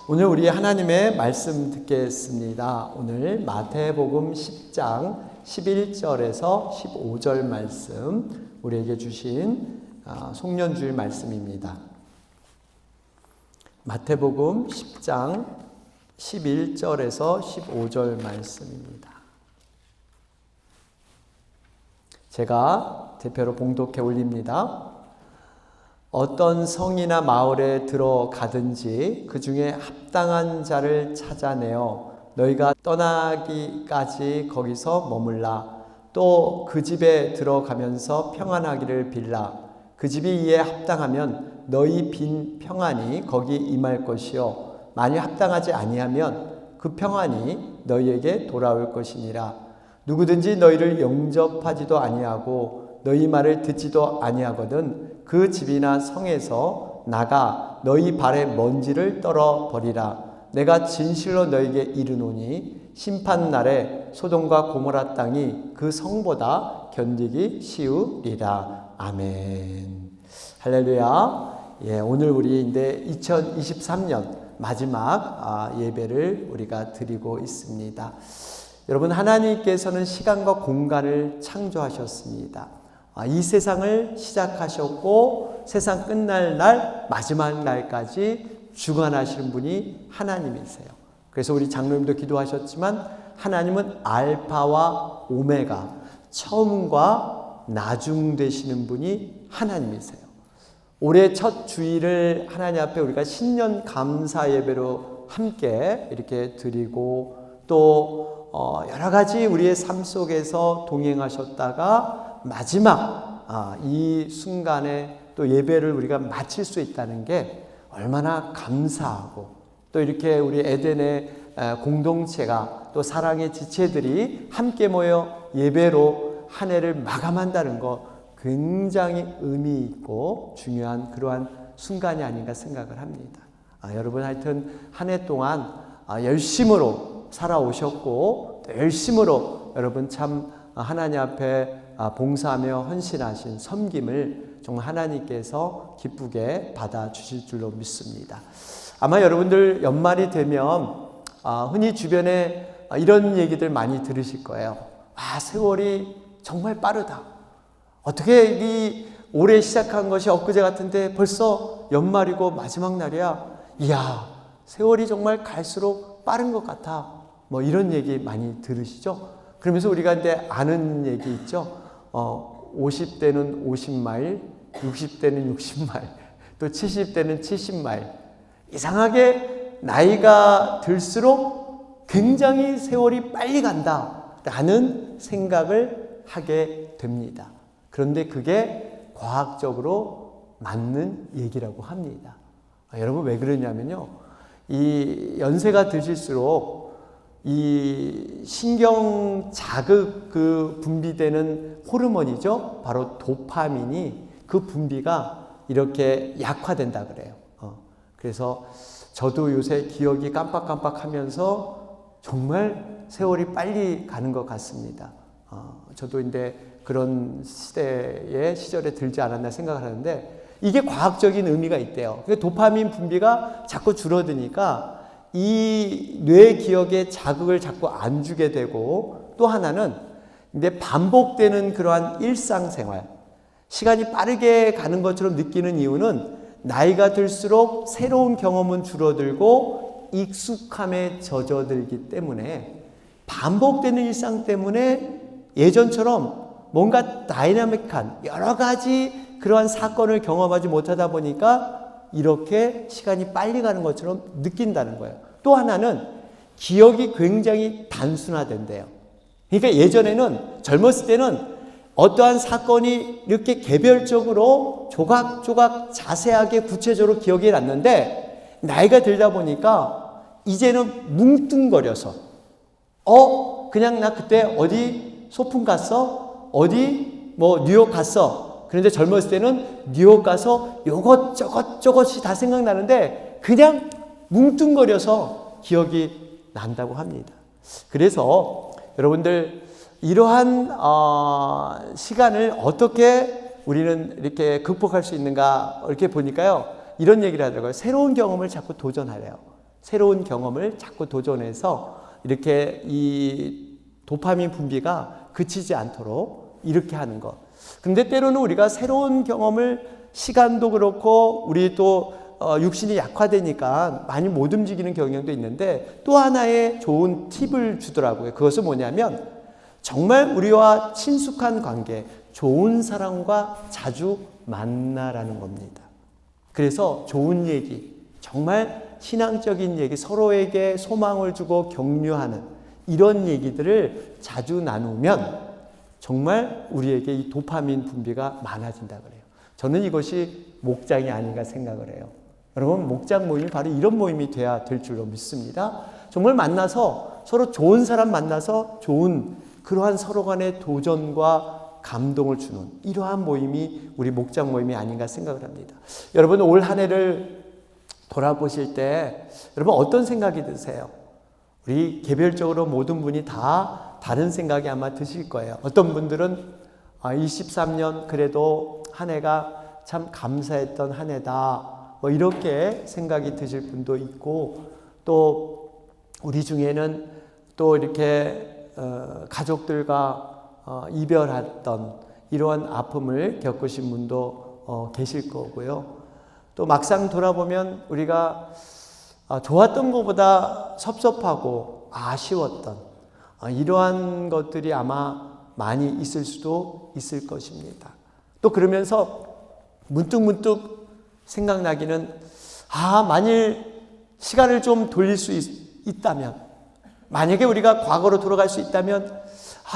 오늘 우리 하나님의 말씀 듣겠습니다. 오늘 마태복음 10장 11절에서 15절 말씀 우리에게 주신 송년주일 말씀입니다. 마태복음 10장 11절에서 15절 말씀입니다. 제가 대표로 봉독해 올립니다. 어떤 성이나 마을에 들어가든지 그 중에 합당한 자를 찾아내어 너희가 떠나기까지 거기서 머물라. 또 그 집에 들어가면서 평안하기를 빌라. 그 집이 이에 합당하면 너희 빈 평안이 거기 임할 것이요 만일 합당하지 아니하면 그 평안이 너희에게 돌아올 것이니라. 누구든지 너희를 영접하지도 아니하고 너희 말을 듣지도 아니하거든 그 집이나 성에서 나가 너희 발에 먼지를 떨어 버리라. 내가 진실로 너희에게 이르노니 심판날에 소돔과 고모라 땅이 그 성보다 견디기 쉬우리라. 아멘. 할렐루야. 오늘 우리 이제 2023년 마지막 예배를 우리가 드리고 있습니다. 여러분, 하나님께서는 시간과 공간을 창조하셨습니다. 이 세상을 시작하셨고 세상 끝날 날 마지막 날까지 주관하시는 분이 하나님이세요. 그래서 우리 장로님도 기도하셨지만 하나님은 알파와 오메가, 처음과 나중 되시는 분이 하나님이세요. 올해 첫 주일을 하나님 앞에 우리가 신년 감사 예배로 함께 이렇게 드리고 또 여러 가지 우리의 삶 속에서 동행하셨다가 마지막 이 순간에 또 예배를 우리가 마칠 수 있다는 게 얼마나 감사하고 또 이렇게 우리 에덴의 공동체가 또 사랑의 지체들이 함께 모여 예배로 한 해를 마감한다는 거 굉장히 의미 있고 중요한 그러한 순간이 아닌가 생각을 합니다. 여러분 하여튼 한 해 동안 열심으로 살아오셨고 또 열심으로 여러분 참 하나님 앞에 봉사하며 헌신하신 섬김을 정말 하나님께서 기쁘게 받아주실 줄로 믿습니다. 아마 여러분들 연말이 되면 흔히 주변에 이런 얘기들 많이 들으실 거예요. 세월이 정말 빠르다. 어떻게 이 올해 시작한 것이 엊그제 같은데 벌써 연말이고 마지막 날이야. 이야, 세월이 정말 갈수록 빠른 것 같아. 뭐 이런 얘기 많이 들으시죠? 그러면서 우리가 이제 아는 얘기 있죠? 50대는 50마일, 60대는 60마일, 또 70대는 70마일. 이상하게 나이가 들수록 굉장히 세월이 빨리 간다라는 생각을 하게 됩니다. 그런데 그게 과학적으로 맞는 얘기라고 합니다. 여러분 왜 그러냐면요. 이 연세가 드실수록 이 신경 자극 그 분비되는 호르몬이죠. 바로 도파민이 그 분비가 이렇게 약화된다 그래요. 그래서 저도 요새 기억이 깜빡깜빡하면서 정말 세월이 빨리 가는 것 같습니다. 저도 이제 그런 시절에 들지 않았나 생각을 하는데 이게 과학적인 의미가 있대요. 도파민 분비가 자꾸 줄어드니까 이 뇌 기억에 자극을 자꾸 안 주게 되고 또 하나는 이제 반복되는 그러한 일상생활, 시간이 빠르게 가는 것처럼 느끼는 이유는 나이가 들수록 새로운 경험은 줄어들고 익숙함에 젖어들기 때문에 반복되는 일상 때문에 예전처럼 뭔가 다이나믹한 여러 가지 그러한 사건을 경험하지 못하다 보니까 이렇게 시간이 빨리 가는 것처럼 느낀다는 거예요. 또 하나는 기억이 굉장히 단순화된대요. 그러니까 예전에는 젊었을 때는 어떠한 사건이 이렇게 개별적으로 조각조각 자세하게 구체적으로 기억이 났는데 나이가 들다 보니까 이제는 뭉뚱거려서 그냥 나 그때 어디 소풍 갔어? 어디 뭐 뉴욕 갔어? 그런데 젊었을 때는 뉴욕 가서 요것저것이 다 생각나는데 그냥 뭉뚱거려서 기억이 난다고 합니다. 그래서 여러분들 이러한 시간을 어떻게 우리는 이렇게 극복할 수 있는가 이렇게 보니까요. 이런 얘기를 하더라고요. 새로운 경험을 자꾸 도전하래요. 새로운 경험을 자꾸 도전해서 이렇게 이 도파민 분비가 그치지 않도록 이렇게 하는 것. 근데 때로는 우리가 새로운 경험을 시간도 그렇고 우리 또 육신이 약화되니까 많이 못 움직이는 경향도 있는데 또 하나의 좋은 팁을 주더라고요. 그것은 뭐냐면 정말 우리와 친숙한 관계, 좋은 사람과 자주 만나라는 겁니다. 그래서 좋은 얘기, 정말 신앙적인 얘기, 서로에게 소망을 주고 격려하는 이런 얘기들을 자주 나누면 정말 우리에게 이 도파민 분비가 많아진다 그래요. 저는 이것이 목장이 아닌가 생각을 해요. 여러분, 목장 모임이 바로 이런 모임이 돼야 될 줄로 믿습니다. 정말 만나서 서로 좋은 사람 만나서 좋은 그러한 서로 간의 도전과 감동을 주는 이러한 모임이 우리 목장 모임이 아닌가 생각을 합니다. 여러분, 올 한 해를 돌아보실 때 여러분 어떤 생각이 드세요? 우리 개별적으로 모든 분이 다 다른 생각이 아마 드실 거예요. 어떤 분들은 23년 그래도 한 해가 참 감사했던 한 해다. 뭐 이렇게 생각이 드실 분도 있고 또 우리 중에는 또 이렇게 가족들과 이별했던 이러한 아픔을 겪으신 분도 계실 거고요. 또 막상 돌아보면 우리가 좋았던 것보다 섭섭하고 아쉬웠던 이러한 것들이 아마 많이 있을 수도 있을 것입니다. 또 그러면서 문득문득 생각나기는 만일 시간을 좀 돌릴 수 있다면 만약에 우리가 과거로 돌아갈 수 있다면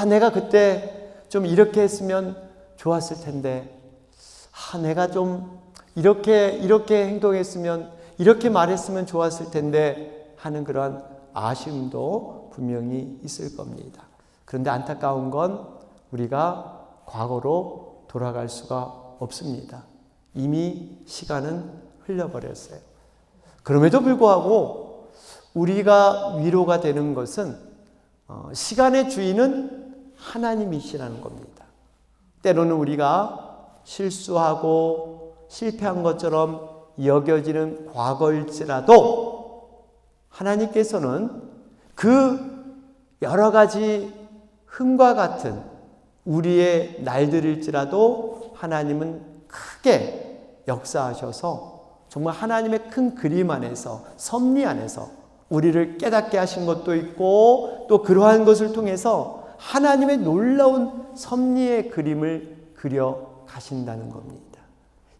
내가 그때 좀 이렇게 했으면 좋았을 텐데 내가 좀 이렇게 행동했으면 이렇게 말했으면 좋았을 텐데 하는 그런 아쉬움도 분명히 있을 겁니다. 그런데 안타까운 건 우리가 과거로 돌아갈 수가 없습니다. 이미 시간은 흘러버렸어요. 그럼에도 불구하고 우리가 위로가 되는 것은 시간의 주인은 하나님이시라는 겁니다. 때로는 우리가 실수하고 실패한 것처럼 여겨지는 과거일지라도 하나님께서는 그 여러 가지 흠과 같은 우리의 날들일지라도 하나님은 크게 역사하셔서 정말 하나님의 큰 그림 안에서 섭리 안에서 우리를 깨닫게 하신 것도 있고 또 그러한 것을 통해서 하나님의 놀라운 섭리의 그림을 그려 가신다는 겁니다.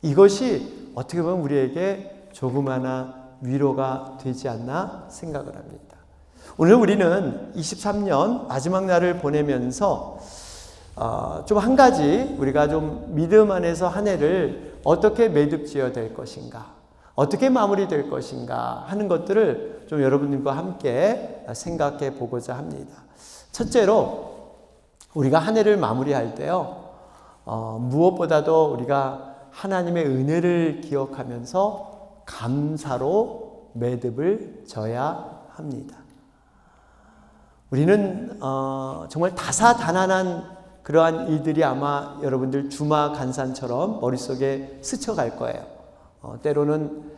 이것이 어떻게 보면 우리에게 조그마나 위로가 되지 않나 생각을 합니다. 오늘 우리는 23년 마지막 날을 보내면서 좀 한 가지 우리가 좀 믿음 안에서 한 해를 어떻게 매듭지어야 될 것인가, 어떻게 마무리될 것인가 하는 것들을 좀 여러분들과 함께 생각해 보고자 합니다. 첫째로 우리가 한 해를 마무리할 때요, 무엇보다도 우리가 하나님의 은혜를 기억하면서 감사로 매듭을 져야 합니다. 우리는 정말 다사다난한 그러한 일들이 아마 여러분들 주마간산처럼 머릿속에 스쳐갈 거예요. 때로는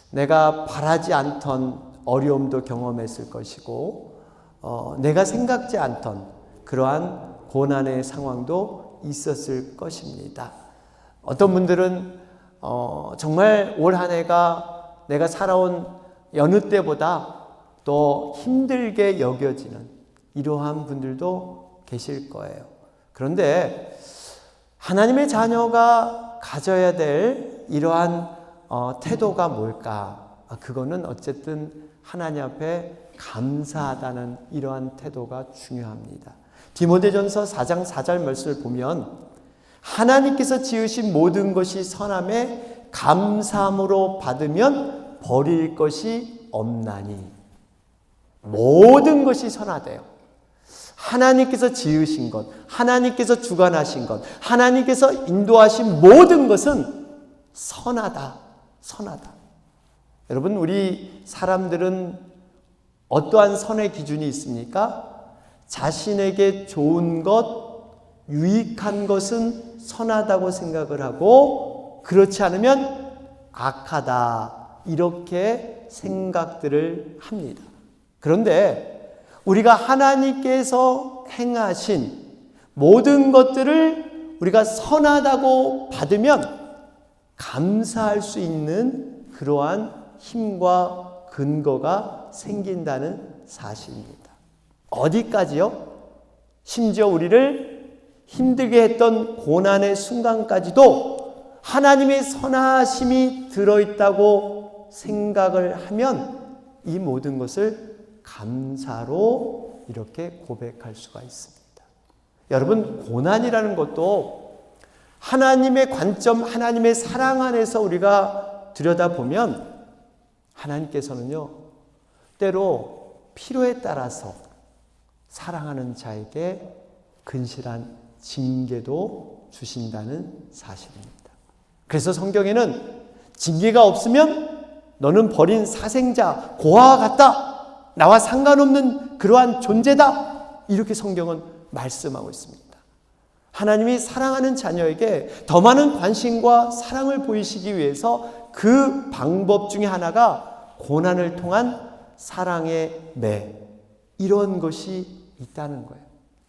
내가 바라지 않던 어려움도 경험했을 것이고 내가 생각지 않던 그러한 고난의 상황도 있었을 것입니다. 어떤 분들은 정말 올 한 해가 내가 살아온 여느 때보다 더 힘들게 여겨지는 이러한 분들도 계실 거예요. 그런데 하나님의 자녀가 가져야 될 이러한 태도가 뭘까? 그거는 어쨌든 하나님 앞에 감사하다는 이러한 태도가 중요합니다. 디모데전서 4장 4절 말씀을 보면 하나님께서 지으신 모든 것이 선함에 감사함으로 받으면 버릴 것이 없나니. 모든 것이 선하대요. 하나님께서 지으신 것, 하나님께서 주관하신 것, 하나님께서 인도하신 모든 것은 선하다, 선하다. 여러분, 우리 사람들은 어떠한 선의 기준이 있습니까? 자신에게 좋은 것, 유익한 것은 선하다고 생각을 하고 그렇지 않으면 악하다, 이렇게 생각들을 합니다. 그런데 우리가 하나님께서 행하신 모든 것들을 우리가 선하다고 받으면 감사할 수 있는 그러한 힘과 근거가 생긴다는 사실입니다. 어디까지요? 심지어 우리를 힘들게 했던 고난의 순간까지도 하나님의 선하심이 들어있다고 생각을 하면 이 모든 것을 감사로 이렇게 고백할 수가 있습니다. 여러분, 고난이라는 것도 하나님의 관점, 하나님의 사랑 안에서 우리가 들여다보면 하나님께서는요, 때로 필요에 따라서 사랑하는 자에게 근실한 징계도 주신다는 사실입니다. 그래서 성경에는 징계가 없으면 너는 버린 사생자, 고아와 같다. 나와 상관없는 그러한 존재다. 이렇게 성경은 말씀하고 있습니다. 하나님이 사랑하는 자녀에게 더 많은 관심과 사랑을 보이시기 위해서 그 방법 중에 하나가 고난을 통한 사랑의 매, 이런 것이 있다는 거예요.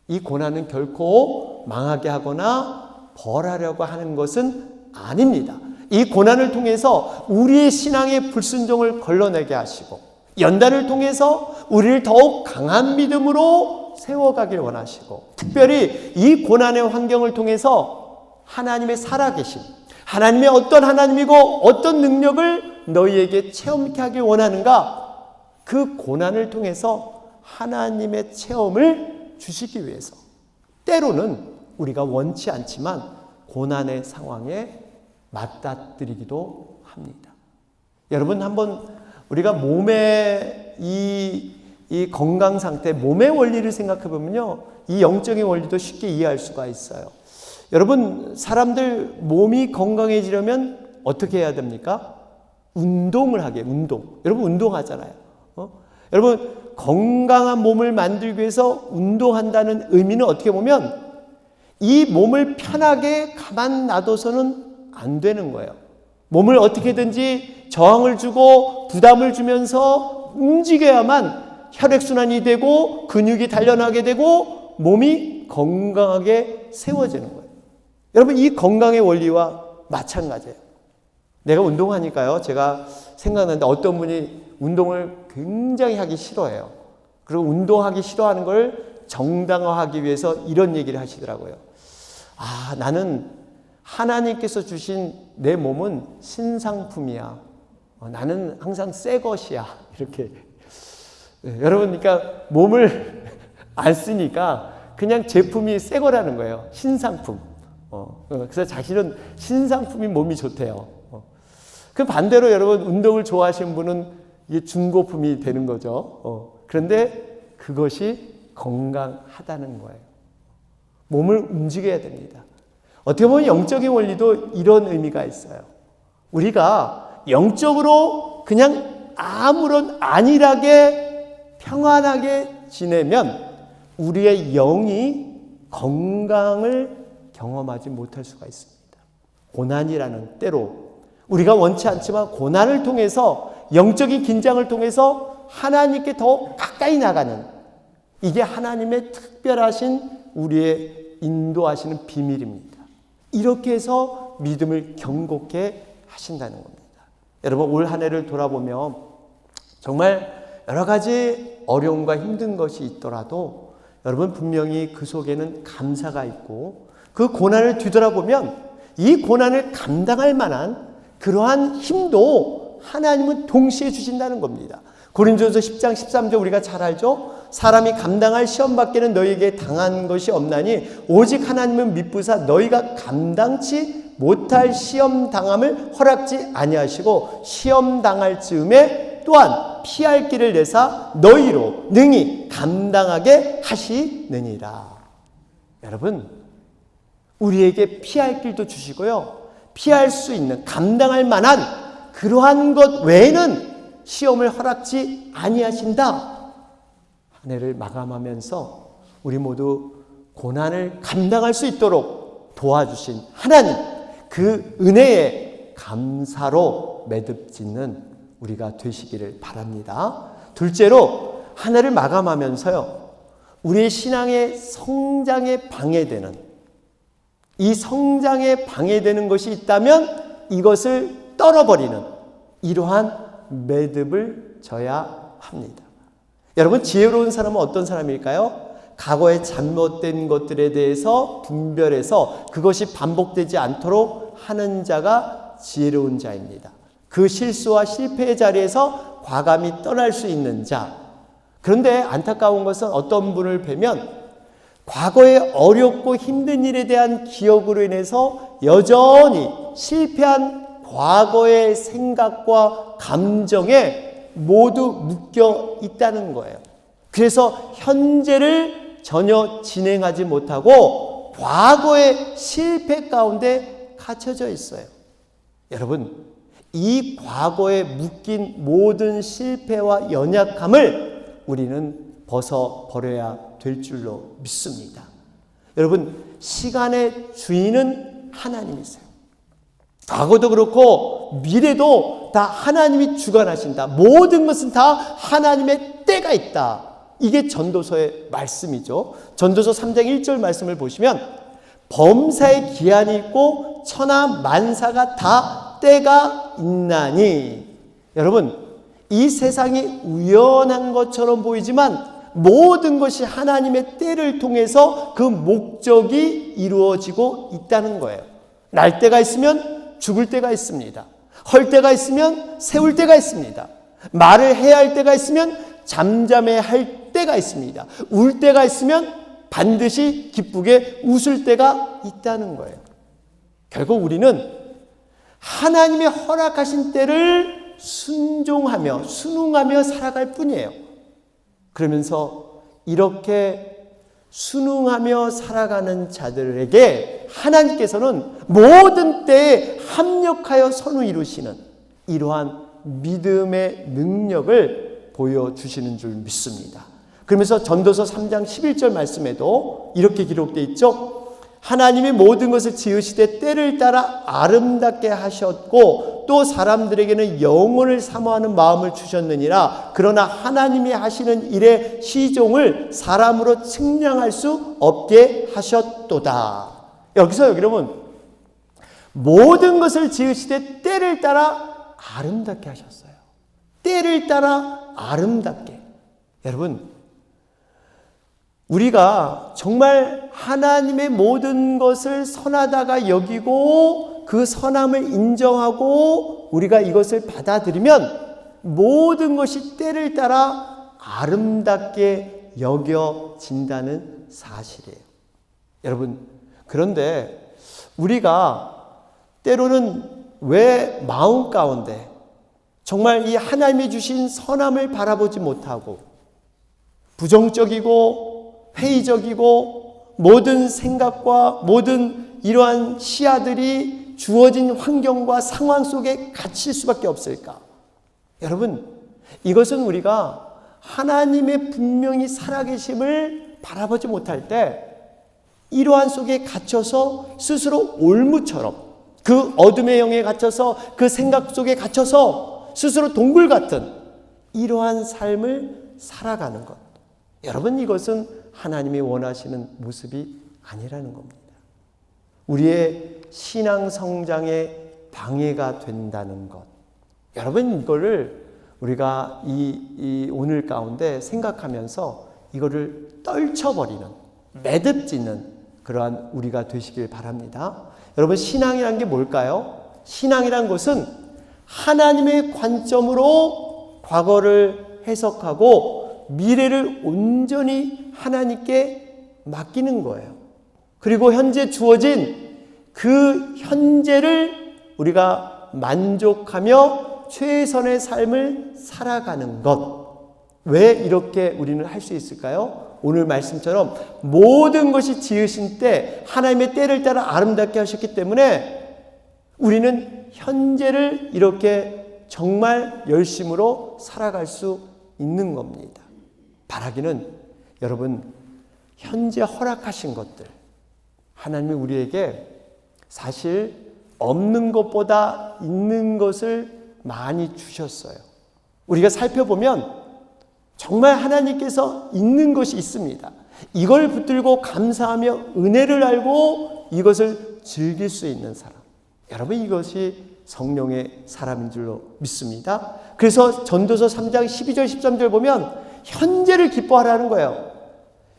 이 고난은 결코 망하게 하거나 벌하려고 하는 것은 아닙니다. 이 고난을 통해서 우리의 신앙의 불순종을 걸러내게 하시고 연단을 통해서 우리를 더욱 강한 믿음으로 세워가길 원하시고, 특별히 이 고난의 환경을 통해서 하나님의 살아계심, 하나님의 어떤 하나님이고 어떤 능력을 너희에게 체험케 하길 원하는가, 그 고난을 통해서 하나님의 체험을 주시기 위해서 때로는 우리가 원치 않지만 고난의 상황에 맞닥뜨리기도 합니다. 여러분, 한번 우리가 몸의 이 건강 상태, 몸의 원리를 생각해 보면요, 이 영적인 원리도 쉽게 이해할 수가 있어요. 여러분, 사람들 몸이 건강해지려면 어떻게 해야 됩니까? 운동을 하게, 운동. 여러분, 운동하잖아요. 여러분, 건강한 몸을 만들기 위해서 운동한다는 의미는 어떻게 보면 이 몸을 편하게 가만 놔둬서는 안 되는 거예요. 몸을 어떻게든지 저항을 주고 부담을 주면서 움직여야만 혈액순환이 되고 근육이 단련하게 되고 몸이 건강하게 세워지는 거예요. 여러분, 이 건강의 원리와 마찬가지예요. 내가 운동하니까요, 제가 생각나는데 어떤 분이 운동을 굉장히 하기 싫어해요. 그리고 운동하기 싫어하는 걸 정당화하기 위해서 이런 얘기를 하시더라고요. 나는 하나님께서 주신 내 몸은 신상품이야. 나는 항상 새 것이야. 이렇게. 여러분, 그러니까 몸을 안 쓰니까 그냥 제품이 새 거라는 거예요. 신상품. 그래서 자신은 신상품인 몸이 좋대요. 그 반대로 여러분, 운동을 좋아하시는 분은 이게 중고품이 되는 거죠. 그런데 그것이 건강하다는 거예요. 몸을 움직여야 됩니다. 어떻게 보면 영적인 원리도 이런 의미가 있어요. 우리가 영적으로 그냥 아무런 안일하게 평안하게 지내면 우리의 영이 건강을 경험하지 못할 수가 있습니다. 고난이라는 때로 우리가 원치 않지만 고난을 통해서, 영적인 긴장을 통해서 하나님께 더 가까이 나가는, 이게 하나님의 특별하신 우리의 인도하시는 비밀입니다. 이렇게 해서 믿음을 견고케 하신다는 겁니다. 여러분, 올 한 해를 돌아보면 정말 여러 가지 어려움과 힘든 것이 있더라도 여러분, 분명히 그 속에는 감사가 있고, 그 고난을 뒤돌아보면 이 고난을 감당할 만한 그러한 힘도 하나님은 동시에 주신다는 겁니다. 고린도전서 10장 13절 우리가 잘 알죠? 사람이 감당할 시험 밖에는 너희에게 당한 것이 없나니 오직 하나님은 미쁘사 너희가 감당치 못할 시험 당함을 허락지 아니하시고 시험 당할 즈음에 또한 피할 길을 내사 너희로 능히 감당하게 하시느니라. 여러분, 우리에게 피할 길도 주시고요, 피할 수 있는, 감당할 만한 그러한 것 외에는 시험을 허락지 아니하신다. 한 해를 마감하면서 우리 모두 고난을 감당할 수 있도록 도와주신 하나님, 그 은혜에 감사로 매듭 짓는 우리가 되시기를 바랍니다. 둘째로 하나를 마감하면서요, 우리의 신앙의 성장에 방해되는, 이 성장에 방해되는 것이 있다면 이것을 떨어버리는 이러한 매듭을 져야 합니다. 여러분, 지혜로운 사람은 어떤 사람일까요? 과거의 잘못된 것들에 대해서 분별해서 그것이 반복되지 않도록 하는 자가 지혜로운 자입니다. 그 실수와 실패의 자리에서 과감히 떠날 수 있는 자. 그런데 안타까운 것은 어떤 분을 뵈면 과거의 어렵고 힘든 일에 대한 기억으로 인해서 여전히 실패한 과거의 생각과 감정에 모두 묶여 있다는 거예요. 그래서 현재를 전혀 진행하지 못하고 과거의 실패 가운데 갇혀져 있어요. 여러분, 이 과거에 묶인 모든 실패와 연약함을 우리는 벗어버려야 될 줄로 믿습니다. 여러분, 시간의 주인은 하나님이세요. 과거도 그렇고 미래도 다 하나님이 주관하신다. 모든 것은 다 하나님의 때가 있다. 이게 전도서의 말씀이죠. 전도서 3장 1절 말씀을 보시면 범사의 기한이 있고 천하 만사가 다 때가 있나니. 여러분, 이 세상이 우연한 것처럼 보이지만 모든 것이 하나님의 때를 통해서 그 목적이 이루어지고 있다는 거예요. 날 때가 있으면 죽을 때가 있습니다. 헐 때가 있으면 세울 때가 있습니다. 말을 해야 할 때가 있으면 잠잠해야 할 때가 있습니다. 울 때가 있으면 반드시 기쁘게 웃을 때가 있다는 거예요. 결국 우리는 하나님의 허락하신 때를 순종하며 순응하며 살아갈 뿐이에요. 그러면서 이렇게 순응하며 살아가는 자들에게 하나님께서는 모든 때에 합력하여 선을 이루시는 이러한 믿음의 능력을 보여주시는 줄 믿습니다. 그러면서 전도서 3장 11절 말씀에도 이렇게 기록되어 있죠. 하나님이 모든 것을 지으시되 때를 따라 아름답게 하셨고 또 사람들에게는 영혼을 사모하는 마음을 주셨느니라. 그러나 하나님이 하시는 일의 시종을 사람으로 측량할 수 없게 하셨도다. 여기서 여러분, 모든 것을 지으시되 때를 따라 아름답게 하셨어요. 때를 따라 아름답게. 여러분, 우리가 정말 하나님의 모든 것을 선하다가 여기고 그 선함을 인정하고 우리가 이것을 받아들이면 모든 것이 때를 따라 아름답게 여겨진다는 사실이에요. 여러분, 그런데 우리가 때로는 왜 마음 가운데 정말 이 하나님이 주신 선함을 바라보지 못하고 부정적이고 회의적이고 모든 생각과 모든 이러한 시야들이 주어진 환경과 상황 속에 갇힐 수밖에 없을까? 여러분, 이것은 우리가 하나님의 분명히 살아계심을 바라보지 못할 때 이러한 속에 갇혀서 스스로 올무처럼 그 어둠의 영에 갇혀서 그 생각 속에 갇혀서 스스로 동굴 같은 이러한 삶을 살아가는 것. 여러분, 이것은 하나님이 원하시는 모습이 아니라는 겁니다. 우리의 신앙 성장에 방해가 된다는 것. 여러분, 이거를 우리가 이 오늘 가운데 생각하면서 이거를 떨쳐버리는, 매듭짓는 그러한 우리가 되시길 바랍니다. 여러분, 신앙이란 게 뭘까요? 신앙이란 것은 하나님의 관점으로 과거를 해석하고 미래를 온전히 하나님께 맡기는 거예요. 그리고 현재 주어진 그 현재를 우리가 만족하며 최선의 삶을 살아가는 것. 왜 이렇게 우리는 할 수 있을까요? 오늘 말씀처럼 모든 것이 지으신 때 하나님의 때를 따라 아름답게 하셨기 때문에 우리는 현재를 이렇게 정말 열심으로 살아갈 수 있는 겁니다. 바라기는 여러분, 현재 허락하신 것들, 하나님이 우리에게 사실 없는 것보다 있는 것을 많이 주셨어요. 우리가 살펴보면 정말 하나님께서 있는 것이 있습니다. 이걸 붙들고 감사하며 은혜를 알고 이것을 즐길 수 있는 사람. 여러분, 이것이 성령의 사람인 줄로 믿습니다. 그래서 전도서 3장 12절 13절 보면 현재를 기뻐하라는 거예요.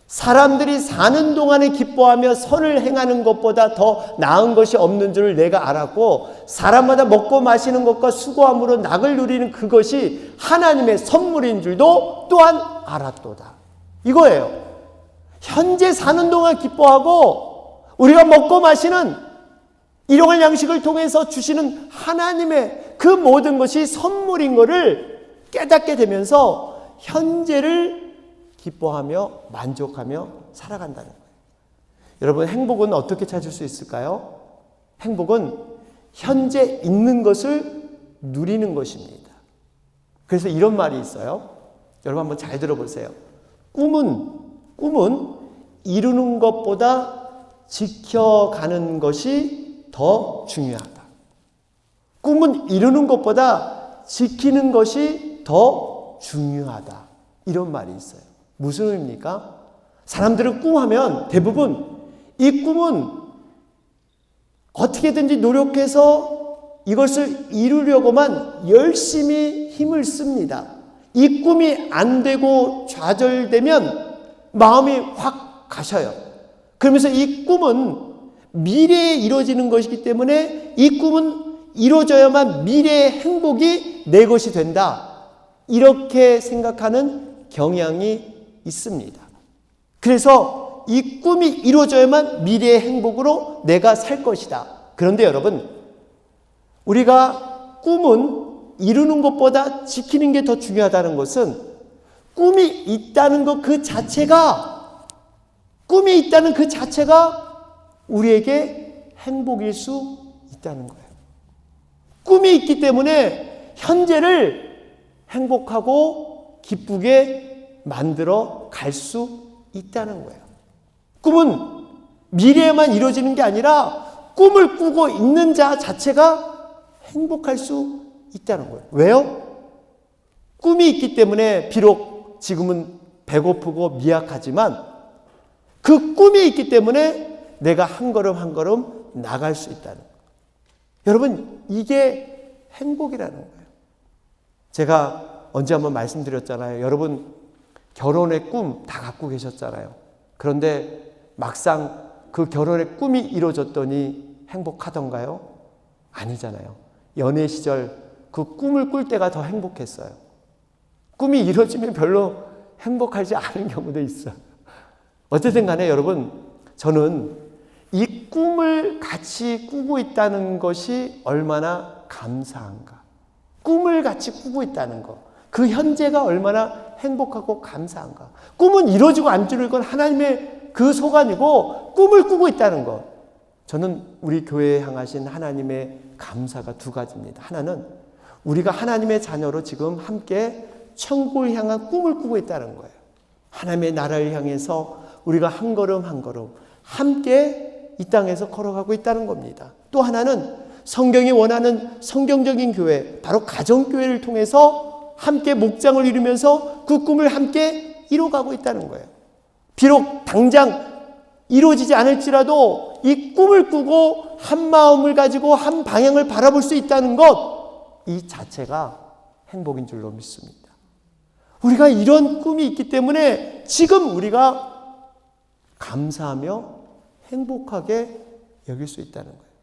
사람들이 사는 동안에 기뻐하며 선을 행하는 것보다 더 나은 것이 없는 줄 내가 알았고, 사람마다 먹고 마시는 것과 수고함으로 낙을 누리는 그것이 하나님의 선물인 줄도 또한 알았도다. 이거예요. 현재 사는 동안 기뻐하고 우리가 먹고 마시는 일용할 양식을 통해서 주시는 하나님의 그 모든 것이 선물인 것을 깨닫게 되면서 현재를 기뻐하며 만족하며 살아간다는 거예요. 여러분, 행복은 어떻게 찾을 수 있을까요? 행복은 현재 있는 것을 누리는 것입니다. 그래서 이런 말이 있어요. 여러분 한번 잘 들어보세요. 꿈은 이루는 것보다 지켜가는 것이 더 중요하다. 꿈은 이루는 것보다 지키는 것이 더 중요하다. 이런 말이 있어요. 무슨 의미입니까? 사람들은 꿈하면 대부분 이 꿈은 어떻게든지 노력해서 이것을 이루려고만 열심히 힘을 씁니다. 이 꿈이 안 되고 좌절되면 마음이 확 가셔요. 그러면서 이 꿈은 미래에 이루어지는 것이기 때문에 이 꿈은 이루어져야만 미래의 행복이 내 것이 된다. 이렇게 생각하는 경향이 있습니다. 그래서 이 꿈이 이루어져야만 미래의 행복으로 내가 살 것이다. 그런데 여러분, 우리가 꿈은 이루는 것보다 지키는 게 더 중요하다는 것은 꿈이 있다는 것 그 자체가, 꿈이 있다는 그 자체가 우리에게 행복일 수 있다는 거예요. 꿈이 있기 때문에 현재를 행복하고 기쁘게 만들어 갈 수 있다는 거예요. 꿈은 미래에만 이루어지는 게 아니라 꿈을 꾸고 있는 자 자체가 행복할 수 있다는 거예요. 왜요? 꿈이 있기 때문에 비록 지금은 배고프고 미약하지만 그 꿈이 있기 때문에 내가 한 걸음 한 걸음 나갈 수 있다는 거예요. 여러분, 이게 행복이라는 거예요. 제가 언제 한번 말씀드렸잖아요. 여러분, 결혼의 꿈 다 갖고 계셨잖아요. 그런데 막상 그 결혼의 꿈이 이루어졌더니 행복하던가요? 아니잖아요. 연애 시절 그 꿈을 꿀 때가 더 행복했어요. 꿈이 이루어지면 별로 행복하지 않은 경우도 있어요. 어쨌든 간에 여러분, 저는 이 꿈을 같이 꾸고 있다는 것이 얼마나 감사한가. 꿈을 같이 꾸고 있다는 것. 그 현재가 얼마나 행복하고 감사한가. 꿈은 이루어지고 안 이루어지는 건 하나님의 그 소관이고 꿈을 꾸고 있다는 것. 저는 우리 교회에 향하신 하나님의 감사가 두 가지입니다. 하나는 우리가 하나님의 자녀로 지금 함께 천국을 향한 꿈을 꾸고 있다는 거예요. 하나님의 나라를 향해서 우리가 한 걸음 한 걸음 함께 이 땅에서 걸어가고 있다는 겁니다. 또 하나는 성경이 원하는 성경적인 교회, 바로 가정교회를 통해서 함께 목장을 이루면서 그 꿈을 함께 이뤄가고 있다는 거예요. 비록 당장 이루어지지 않을지라도 이 꿈을 꾸고 한 마음을 가지고 한 방향을 바라볼 수 있다는 것, 이 자체가 행복인 줄로 믿습니다. 우리가 이런 꿈이 있기 때문에 지금 우리가 감사하며 행복하게 여길 수 있다는 거예요.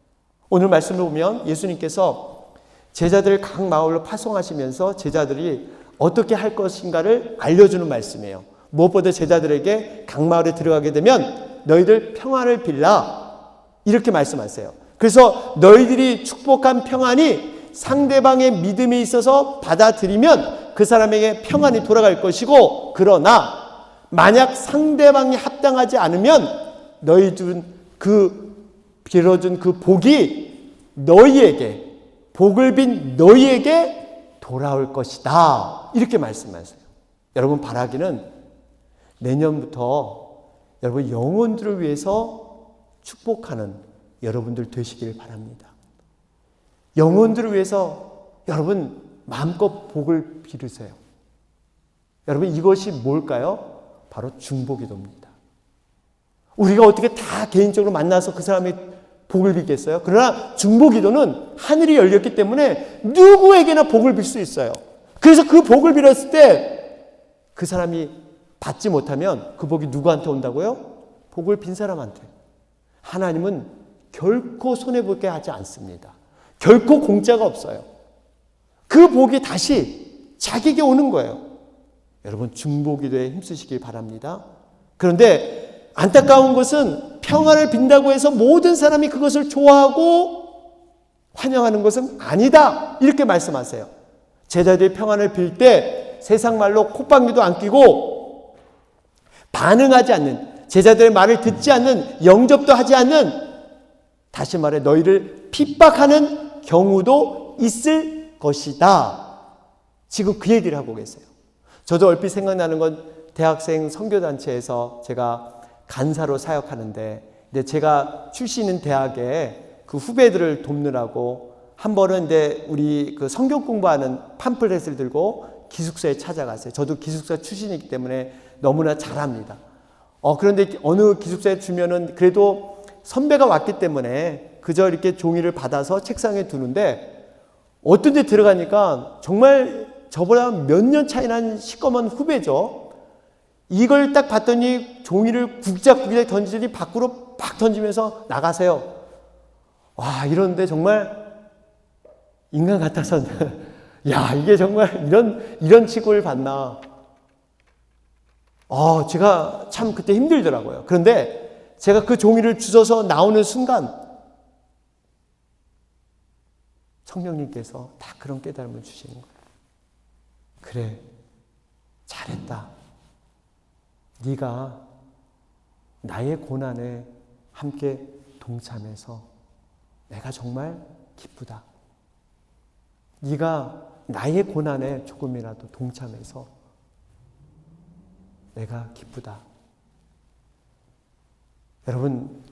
오늘 말씀을 보면 예수님께서 제자들을 각 마을로 파송하시면서 제자들이 어떻게 할 것인가를 알려주는 말씀이에요. 무엇보다 제자들에게 각 마을에 들어가게 되면 너희들 평안을 빌라, 이렇게 말씀하세요. 그래서 너희들이 축복한 평안이 상대방의 믿음이 있어서 받아들이면 그 사람에게 평안이 돌아갈 것이고, 그러나 만약 상대방이 합당하지 않으면 너희들은 빌어준 그 복이 너희에게, 복을 빈 너희에게 돌아올 것이다, 이렇게 말씀하세요. 여러분, 바라기는 내년부터 여러분 영혼들을 위해서 축복하는 여러분들 되시길 바랍니다. 영혼들을 위해서 여러분 마음껏 복을 빌으세요. 여러분, 이것이 뭘까요? 바로 중보기도입니다. 우리가 어떻게 다 개인적으로 만나서 그 사람의 복을 빌겠어요? 그러나 중보기도는 하늘이 열렸기 때문에 누구에게나 복을 빌 수 있어요. 그래서 그 복을 빌었을 때 그 사람이 받지 못하면 그 복이 누구한테 온다고요? 복을 빈 사람한테. 하나님은 결코 손해보게 하지 않습니다. 결코 공짜가 없어요. 그 복이 다시 자기에게 오는 거예요. 여러분, 중보기도에 힘쓰시길 바랍니다. 그런데 안타까운 것은 평안을 빈다고 해서 모든 사람이 그것을 좋아하고 환영하는 것은 아니다, 이렇게 말씀하세요. 제자들이 평안을 빌 때 세상 말로 콧방귀도 안 뀌고 반응하지 않는, 제자들의 말을 듣지 않는, 영접도 하지 않는, 다시 말해 너희를 핍박하는 경우도 있을 것이다. 지금 그 얘기를 하고 계세요. 저도 얼핏 생각나는 건 대학생 선교단체에서 제가 간사로 사역하는데, 근데 제가 출신 있는 대학에 그 후배들을 돕느라고 한 번은 이제 우리 그 성경 공부하는 팜플렛을 들고 기숙사에 찾아갔어요. 저도 기숙사 출신이기 때문에 너무나 잘 압니다. 그런데 어느 기숙사에 주면은 그래도 선배가 왔기 때문에 그저 이렇게 종이를 받아서 책상에 두는데, 어떤 데 들어가니까 정말 저보다 몇 년 차이 난 시꺼먼 후배죠. 이걸 딱 봤더니 종이를 구기작구기작 던지더니 밖으로 팍 던지면서 나가세요. 와, 이런데 정말 인간 같아서는 야, 이게 정말 이런 취급을 받나. 제가 참 그때 힘들더라고요. 그런데 제가 그 종이를 주워서 나오는 순간 성령님께서 다 그런 깨달음을 주시는 거예요. 그래, 잘했다. 네가 나의 고난에 함께 동참해서 내가 정말 기쁘다. 네가 나의 고난에 조금이라도 동참해서 내가 기쁘다. 여러분,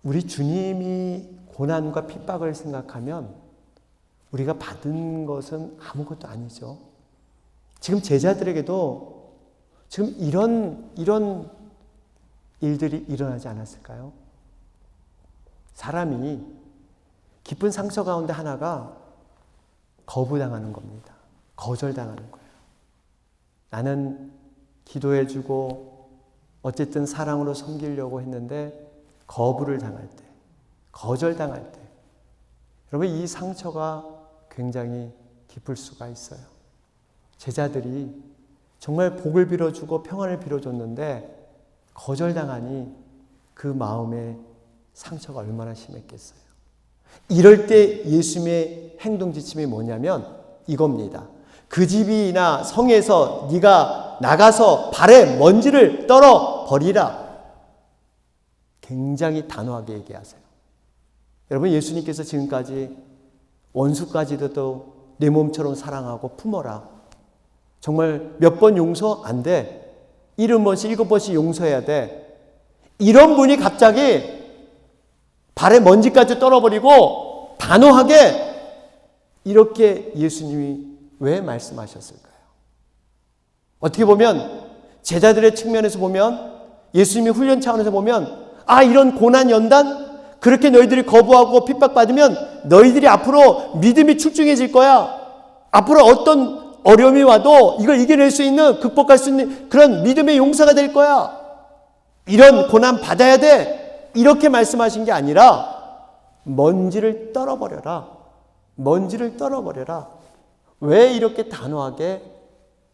우리 주님이 고난과 핍박을 생각하면 우리가 받은 것은 아무것도 아니죠. 지금 제자들에게도 지금 이런 일들이 일어나지 않았을까요? 사람이 깊은 상처 가운데 하나가 거부당하는 겁니다. 거절당하는 거예요. 나는 기도해주고 어쨌든 사랑으로 섬기려고 했는데 거부를 당할 때, 거절당할 때, 여러분, 이 상처가 굉장히 깊을 수가 있어요. 제자들이 정말 복을 빌어주고 평안을 빌어줬는데 거절당하니 그 마음의 상처가 얼마나 심했겠어요. 이럴 때 예수님의 행동 지침이 뭐냐면 이겁니다. 그 집이나 성에서 네가 나가서 발에 먼지를 떨어 버리라. 굉장히 단호하게 얘기하세요. 여러분, 예수님께서 지금까지 원수까지도 또 내 몸처럼 사랑하고 품어라. 정말 몇 번 용서 안 돼. 70번씩 7번씩 용서해야 돼. 이런 분이 갑자기 발에 먼지까지 떨어버리고 단호하게 이렇게 예수님이 왜 말씀하셨을까요? 어떻게 보면 제자들의 측면에서 보면, 예수님이 훈련 차원에서 보면, 이런 고난 연단? 그렇게 너희들이 거부하고 핍박받으면 너희들이 앞으로 믿음이 출중해질 거야. 앞으로 어떤 어려움이 와도 이걸 이겨낼 수 있는, 극복할 수 있는 그런 믿음의 용사가 될 거야. 이런 고난 받아야 돼. 이렇게 말씀하신 게 아니라 먼지를 떨어버려라. 먼지를 떨어버려라. 왜 이렇게 단호하게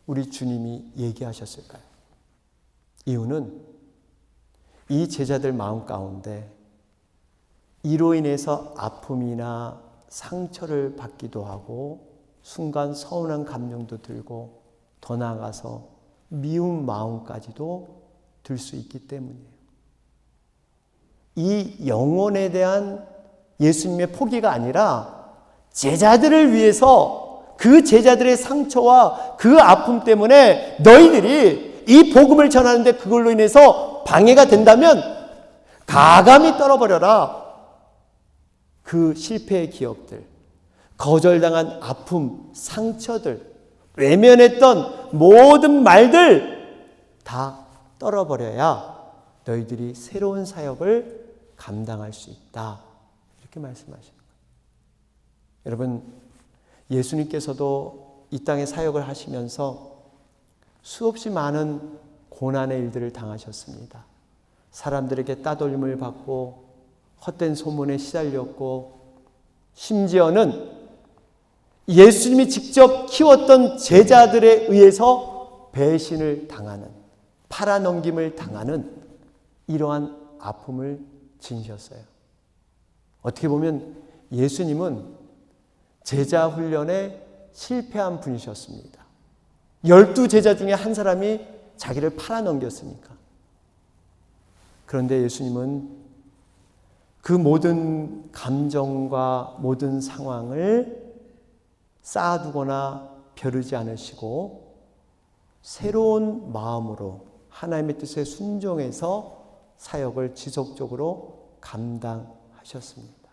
우리 주님이 얘기하셨을까요? 이유는 이 제자들 마음 가운데 이로 인해서 아픔이나 상처를 받기도 하고 순간 서운한 감정도 들고 더 나아가서 미운 마음까지도 들 수 있기 때문이에요. 이 영혼에 대한 예수님의 포기가 아니라 제자들을 위해서 그 제자들의 상처와 그 아픔 때문에 너희들이 이 복음을 전하는데 그걸로 인해서 방해가 된다면 가감히 떨어버려라. 그 실패의 기억들, 거절당한 아픔, 상처들, 외면했던 모든 말들 다 떨어버려야 너희들이 새로운 사역을 감당할 수 있다. 이렇게 말씀하시는 거예요. 여러분, 예수님께서도 이 땅에 사역을 하시면서 수없이 많은 고난의 일들을 당하셨습니다. 사람들에게 따돌림을 받고 헛된 소문에 시달렸고, 심지어는 예수님이 직접 키웠던 제자들에 의해서 배신을 당하는, 팔아넘김을 당하는 이러한 아픔을 지니셨어요. 어떻게 보면 예수님은 제자 훈련에 실패한 분이셨습니다. 12제자 중에 한 사람이 자기를 팔아넘겼으니까. 그런데 예수님은 그 모든 감정과 모든 상황을 쌓아두거나 벼르지 않으시고 새로운 마음으로 하나님의 뜻에 순종해서 사역을 지속적으로 감당하셨습니다.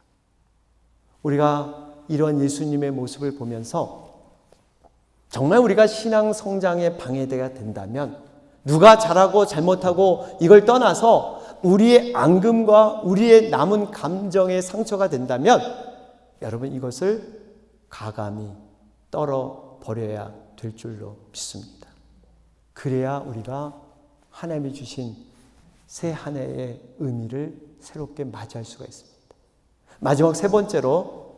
우리가 이런 예수님의 모습을 보면서 정말 우리가 신앙 성장에 방해가 된다면, 누가 잘하고 잘못하고 이걸 떠나서 우리의 앙금과 우리의 남은 감정의 상처가 된다면, 여러분 이것을 가감히 떨어버려야 될 줄로 믿습니다. 그래야 우리가 하나님이 주신 새 한 해의 의미를 새롭게 맞이할 수가 있습니다. 마지막 세 번째로,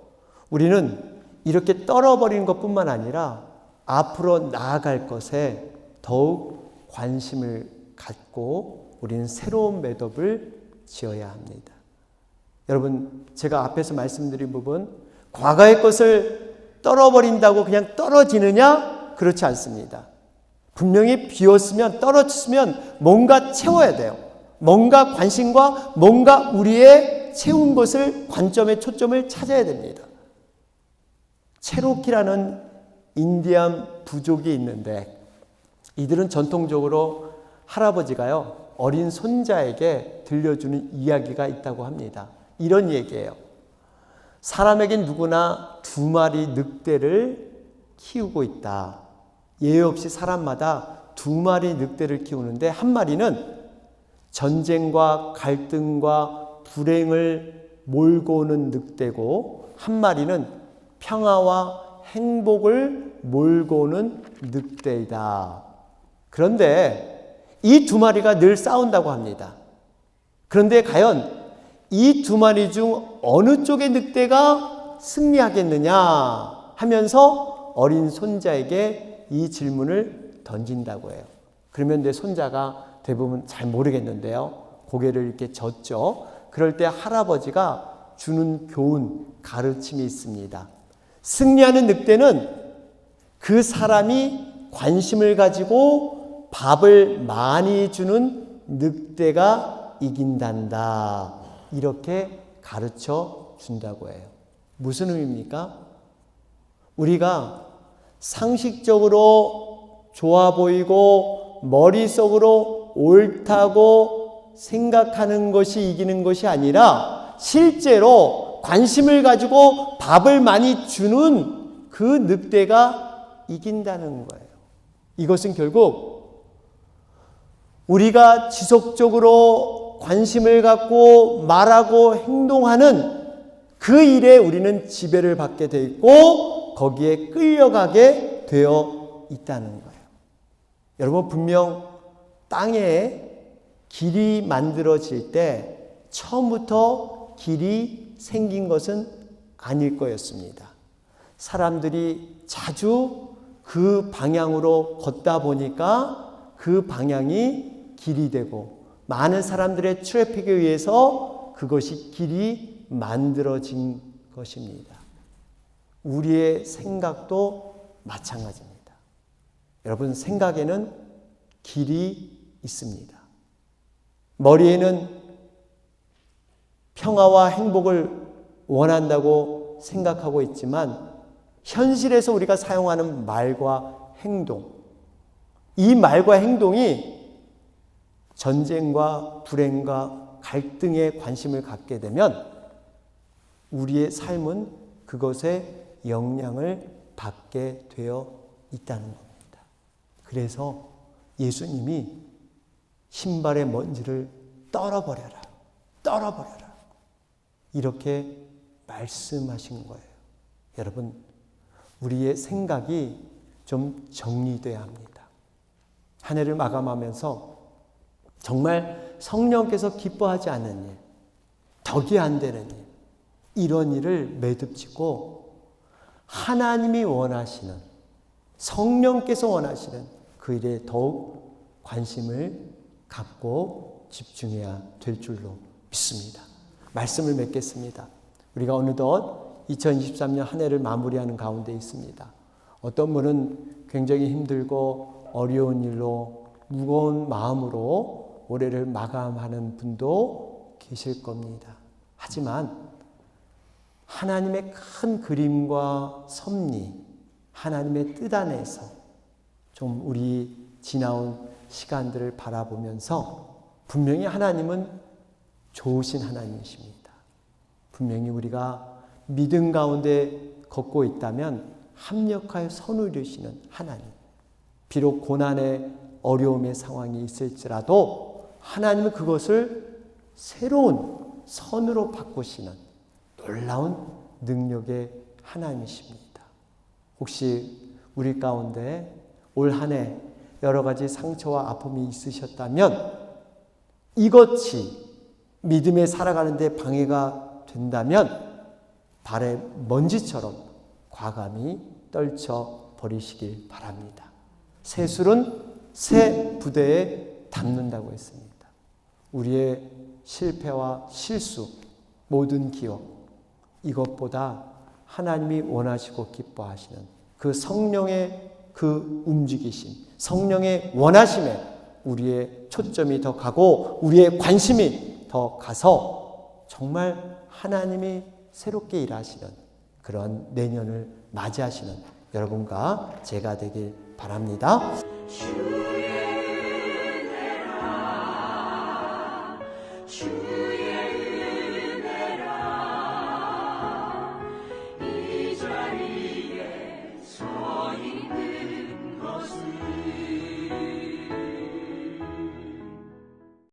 우리는 이렇게 떨어버리는 것뿐만 아니라 앞으로 나아갈 것에 더욱 관심을 갖고 우리는 새로운 매듭을 지어야 합니다. 여러분, 제가 앞에서 말씀드린 부분, 과거의 것을 떨어버린다고 그냥 떨어지느냐? 그렇지 않습니다. 분명히 비었으면, 떨어졌으면 뭔가 채워야 돼요. 뭔가 관심과 뭔가 우리의 채운 것을, 관점의 초점을 찾아야 됩니다. 체로키라는 인디안 부족이 있는데, 이들은 전통적으로 할아버지가요, 어린 손자에게 들려주는 이야기가 있다고 합니다. 이런 얘기예요. 사람에겐 누구나 2마리 늑대를 키우고 있다. 예외 없이 사람마다 2마리 늑대를 키우는데, 한 마리는 전쟁과 갈등과 불행을 몰고 오는 늑대고, 한 마리는 평화와 행복을 몰고 오는 늑대이다. 그런데 이 2마리가 늘 싸운다고 합니다. 그런데 과연 이 2마리 중 어느 쪽의 늑대가 승리하겠느냐 하면서 어린 손자에게 이 질문을 던진다고 해요. 그러면 내 손자가 대부분 잘 모르겠는데요, 고개를 이렇게 젓죠. 그럴 때 할아버지가 주는 교훈, 가르침이 있습니다. 승리하는 늑대는 그 사람이 관심을 가지고 밥을 많이 주는 늑대가 이긴단다. 이렇게 가르쳐 준다고 해요. 무슨 의미입니까? 우리가 상식적으로 좋아 보이고 머릿속으로 옳다고 생각하는 것이 이기는 것이 아니라, 실제로 관심을 가지고 밥을 많이 주는 그 늑대가 이긴다는 거예요. 이것은 결국 우리가 지속적으로 관심을 갖고 말하고 행동하는 그 일에 우리는 지배를 받게 돼 있고 거기에 끌려가게 되어 있다는 거예요. 여러분, 분명 땅에 길이 만들어질 때 처음부터 길이 생긴 것은 아닐 거였습니다. 사람들이 자주 그 방향으로 걷다 보니까 그 방향이 길이 되고, 많은 사람들의 트래픽에 의해서 그것이 길이 만들어진 것입니다. 우리의 생각도 마찬가지입니다. 여러분, 생각에는 길이 있습니다. 머리에는 평화와 행복을 원한다고 생각하고 있지만, 현실에서 우리가 사용하는 말과 행동, 이 말과 행동이 전쟁과 불행과 갈등에 관심을 갖게 되면 우리의 삶은 그것에 영향을 받게 되어 있다는 겁니다. 그래서 예수님이 신발의 먼지를 떨어버려라, 떨어버려라, 이렇게 말씀하신 거예요. 여러분, 우리의 생각이 좀 정리돼야 합니다. 한 해를 마감하면서 정말 성령께서 기뻐하지 않는 일, 덕이 안 되는 일, 이런 일을 매듭지고 하나님이 원하시는, 성령께서 원하시는 그 일에 더욱 관심을 갖고 집중해야 될 줄로 믿습니다. 말씀을 맺겠습니다. 우리가 어느덧 2023년 한 해를 마무리하는 가운데 있습니다. 어떤 분은 굉장히 힘들고 어려운 일로 무거운 마음으로 올해를 마감하는 분도 계실 겁니다. 하지만 하나님의 큰 그림과 섭리, 하나님의 뜻 안에서 좀 우리 지나온 시간들을 바라보면서 분명히 하나님은 좋으신 하나님이십니다. 분명히 우리가 믿음 가운데 걷고 있다면 합력하여 선을 이루시는 하나님. 비록 고난의 어려움의 상황이 있을지라도 하나님은 그것을 새로운 선으로 바꾸시는 놀라운 능력의 하나님이십니다. 혹시 우리 가운데 올 한 해 여러 가지 상처와 아픔이 있으셨다면 이것이 믿음에 살아가는 데 방해가 된다면 발의 먼지처럼 과감히 떨쳐 버리시길 바랍니다. 새술은 새 부대에 담는다고 했습니다. 우리의 실패와 실수, 모든 기억, 이것보다 하나님이 원하시고 기뻐하시는 그 성령의 그 움직이심, 성령의 원하심에 우리의 초점이 더 가고 우리의 관심이 더 가서 정말 하나님이 새롭게 일하시는 그런 내년을 맞이하시는 여러분과 제가 되길 바랍니다.